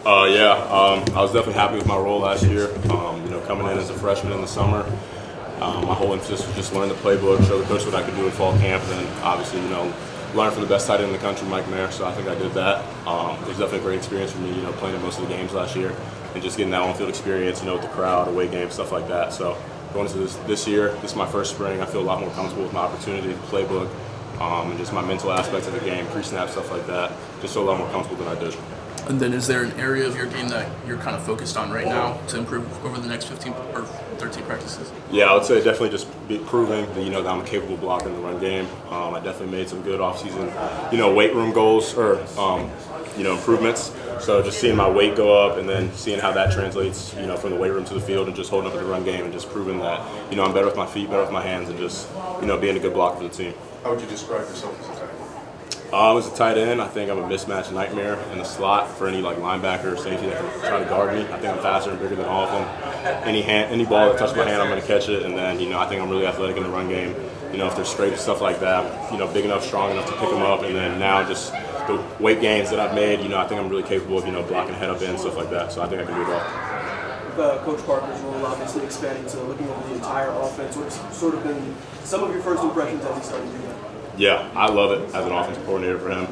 I was definitely happy with my role last year. Coming in as a freshman in the summer, my whole emphasis was just learn the playbook, show the coach what I could do in fall camp, and then obviously, learn from the best tight end in the country, Mike Mayer. So I think I did that. It was definitely a great experience for me, playing in most of the games last year and just getting that on-field experience, with the crowd, away games, stuff like that. So going into this year, this is my first spring. I feel a lot more comfortable with my opportunity, the playbook, and just my mental aspects of the game, pre-snap, stuff like that. Just feel a lot more comfortable than I did. And then is there an area of your game that you're kind of focused on right now to improve over the next 15 or 13 practices? Yeah, I would say definitely just proving that, that I'm capable of blocking the run game. I definitely made some good off-season, weight room goals or, improvements. So just seeing my weight go up and then seeing how that translates, from the weight room to the field and just holding up the run game and just proving that, I'm better with my feet, better with my hands, and just, being a good blocker for the team. How would you describe yourself as a tight end? As a tight end, I think I'm a mismatch nightmare in the slot for any linebacker or safety that can try to guard me. I think I'm faster and bigger than all of them. Any ball that touches my hand, I'm going to catch it. And then, I think I'm really athletic in the run game. If they're straight and stuff like that, big enough, strong enough to pick them up. And then now just the weight gains that I've made, I think I'm really capable of, blocking head up in, stuff like that. So I think I can do it all. Coach Parker's role obviously expanding to looking over the entire offense. What's sort of been some of your first impressions as he started doing that? Yeah, I love it as an offensive coordinator for him.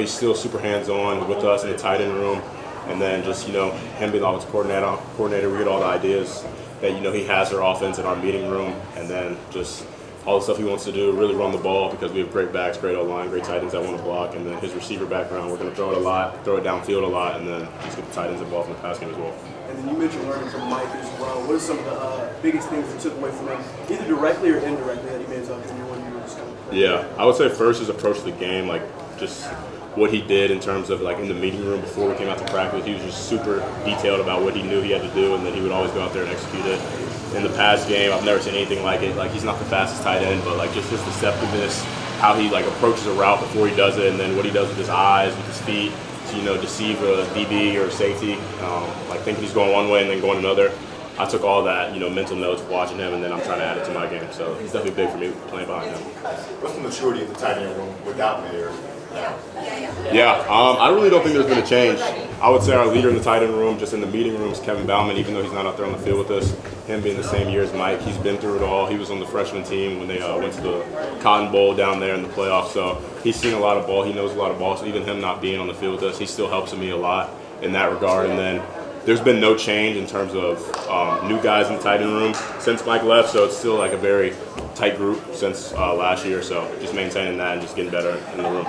He's still super hands-on with us in the tight end room. And then just, him being the offensive coordinator, we get all the ideas that, he has our offense in our meeting room. And then just all the stuff he wants to do, really run the ball because we have great backs, great O-line, great tight ends that want to block. And then his receiver background, we're going to throw it a lot, throw it downfield a lot, and then just get the tight ends involved in the pass game as well. And then you mentioned learning from Mike as well. What are some of the biggest things you took away from him, either directly or indirectly, that he may have talked to you when you were just kind of playing? Yeah, I would say first his approach to the game, just what he did in terms of in the meeting room before we came out to practice. He was just super detailed about what he knew he had to do, and then he would always go out there and execute it. In the pass game, I've never seen anything like it. He's not the fastest tight end, but just his deceptiveness, how he approaches a route before he does it, and then what he does with his eyes, with his feet, to deceive a DB or a safety, thinking he's going one way and then going another. I took all that, mental notes watching him, and then I'm trying to add it to my game. So he's definitely big for me playing behind him. What's the maturity of the tight end room without Mayer? Yeah, I really don't think there's been a change. I would say our leader in the tight end room, just in the meeting room, is Kevin Bauman, even though he's not out there on the field with us. Him being the same year as Mike, he's been through it all. He was on the freshman team when they went to the Cotton Bowl down there in the playoffs. So he's seen a lot of ball. He knows a lot of ball. So even him not being on the field with us, he still helps me a lot in that regard. And then there's been no change in terms of new guys in the tight end room since Mike left. So it's still a very tight group since last year. So just maintaining that and just getting better in the room.